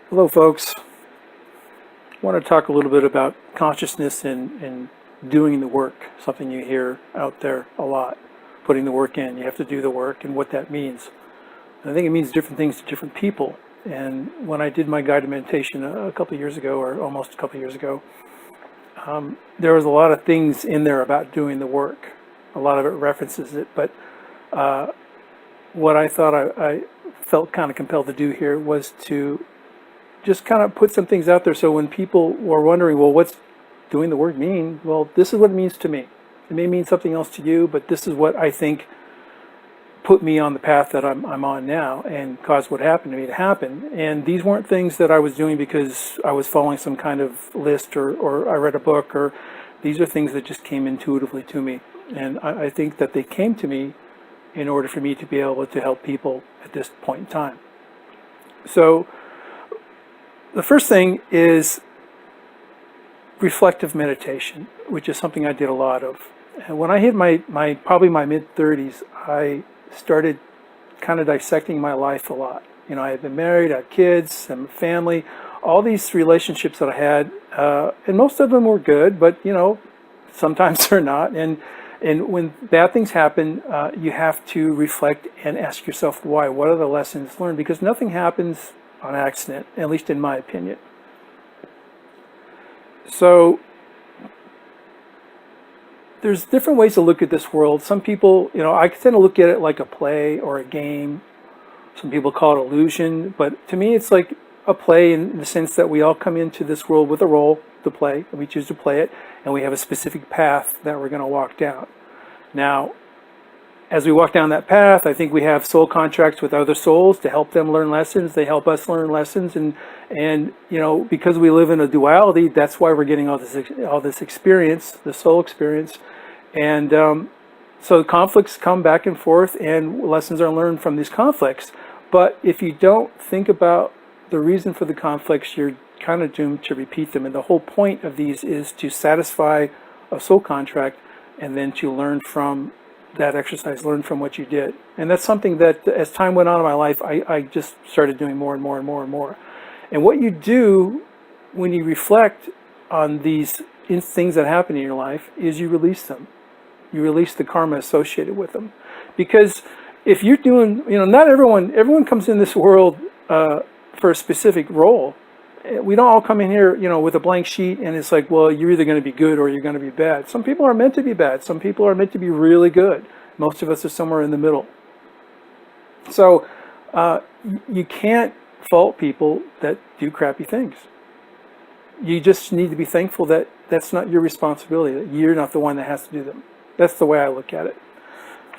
Hello, folks. I want to talk a little bit about consciousness and doing the work, something you hear out there a lot. Putting the work in, you have to do the work, and what that means. And I think it means different things to different people. And when I did my guided meditation a couple of years ago, or almost a couple of years ago, there was a lot of things in there about doing the work. A lot of it references it, but what I thought I felt kind of compelled to do here was to just kind of put some things out there, so when people were wondering, well, what's doing the work mean? Well, this is what it means to me. It may mean something else to you, but this is what I think put me on the path that I'm on now and caused what happened to me to happen. And these weren't things that I was doing because I was following some kind of list or I read a book, or these are things that just came intuitively to me. And I think that they came to me in order for me to be able to help people at this point in time. So the first thing is reflective meditation, which is something I did a lot of. And when I hit probably my mid-30s, I started kind of dissecting my life a lot. You know, I had been married, I had kids, and family, all these relationships that I had, and most of them were good, but you know, sometimes they're not. And when bad things happen, you have to reflect and ask yourself why. What are the lessons learned? Because nothing happens on accident, at least in my opinion. So there's different ways to look at this world. Some people, you know, I tend to look at it like a play or a game. Some people call it illusion, but to me it's like a play in the sense that we all come into this world with a role to play, and we choose to play it, and we have a specific path that we're going to walk down. Now, as we walk down that path, I think we have soul contracts with other souls to help them learn lessons. They help us learn lessons, and you know, because we live in a duality, that's why we're getting all this experience, the soul experience, and so conflicts come back and forth, and lessons are learned from these conflicts. But if you don't think about the reason for the conflicts, you're kind of doomed to repeat them. And the whole point of these is to satisfy a soul contract, and then to learn from that exercise, learn from what you did. And that's something that as time went on in my life, I just started doing more and more and more and more. And what you do when you reflect on these things that happen in your life is you release them. You release the karma associated with them. Because if you're doing, you know, not everyone comes in this world for a specific role. We don't all come in here, you know, with a blank sheet, and it's like, well, you're either going to be good or you're going to be bad. Some people are meant to be bad. Some people are meant to be really good. Most of us are somewhere in the middle. So you can't fault people that do crappy things. You just need to be thankful that that's not your responsibility, that you're not the one that has to do them. That's the way I look at it.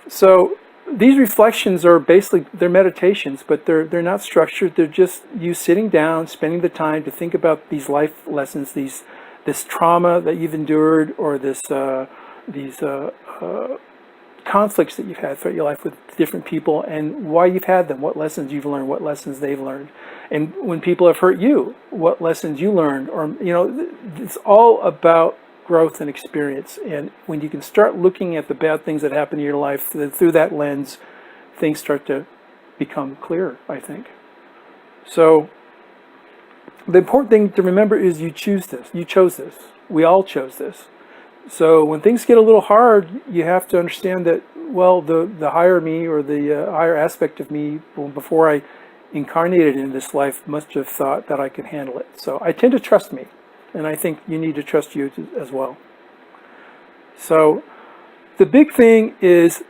So these reflections are basically, they're meditations, but they're not structured. They're just you sitting down, spending the time to think about these life lessons, this trauma that you've endured, or these conflicts that you've had throughout your life with different people, and why you've had them, what lessons you've learned, what lessons they've learned, and when people have hurt you, what lessons you learned, or you know, it's all about growth and experience. And when you can start looking at the bad things that happen in your life through that lens, things start to become clearer, I think. So the important thing to remember is you choose this. You chose this. We all chose this. So when things get a little hard, you have to understand that, well, the higher me, or the higher aspect of me, before I incarnated in this life, must have thought that I could handle it. So I tend to trust me. And I think you need to trust you as well. So the big thing is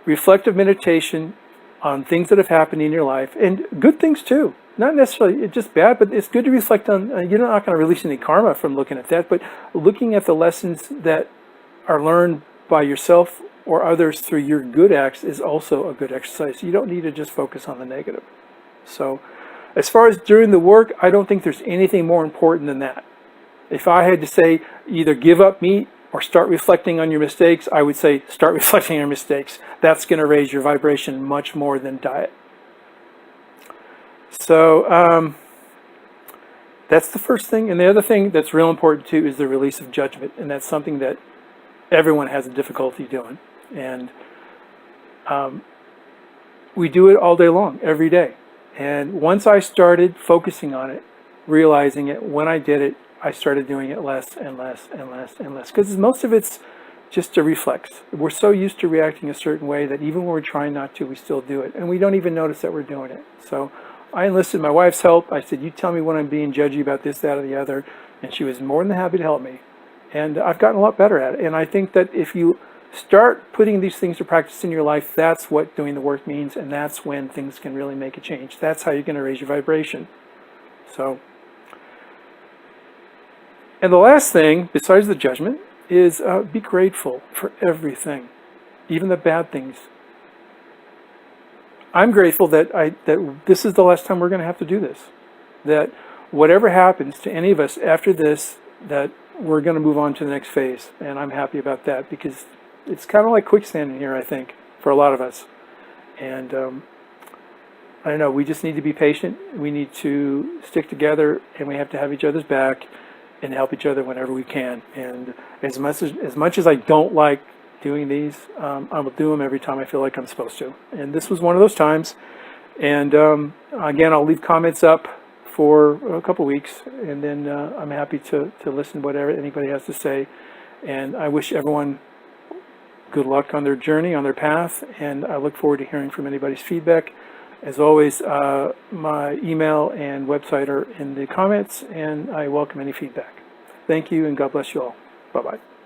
reflective meditation on things that have happened in your life, and good things too. Not necessarily just bad, but it's good to reflect on. You're not going to release any karma from looking at that, but looking at the lessons that are learned by yourself or others through your good acts is also a good exercise. You don't need to just focus on the negative. So as far as doing the work, I don't think there's anything more important than that. If I had to say either give up meat or start reflecting on your mistakes, I would say start reflecting on your mistakes. That's going to raise your vibration much more than diet. So that's the first thing. And the other thing that's real important too is the release of judgment. And that's something that everyone has a difficulty doing. And we do it all day long, every day. And once I started focusing on it, realizing it when I did it, I started doing it less and less and less and less. Because most of it's just a reflex. We're so used to reacting a certain way that even when we're trying not to, we still do it. And we don't even notice that we're doing it. So I enlisted my wife's help. I said, you tell me when I'm being judgy about this, that, or the other. And she was more than happy to help me. And I've gotten a lot better at it. And I think that if you start putting these things to practice in your life, that's what doing the work means. And that's when things can really make a change. That's how you're going to raise your vibration. So, and the last thing, besides the judgment, is be grateful for everything, even the bad things. I'm grateful that this is the last time we're going to have to do this. That whatever happens to any of us after this, that we're going to move on to the next phase. And I'm happy about that because it's kind of like quicksand in here, I think, for a lot of us. And I don't know, we just need to be patient. We need to stick together, and we have to have each other's back and help each other whenever we can. And as much as I don't like doing these, I will do them every time I feel like I'm supposed to. And this was one of those times. And again, I'll leave comments up for a couple weeks, and then I'm happy to listen to whatever anybody has to say. And I wish everyone good luck on their journey, on their path, and I look forward to hearing from anybody's feedback. As always, my email and website are in the comments, and I welcome any feedback. Thank you, and God bless you all. Bye-bye.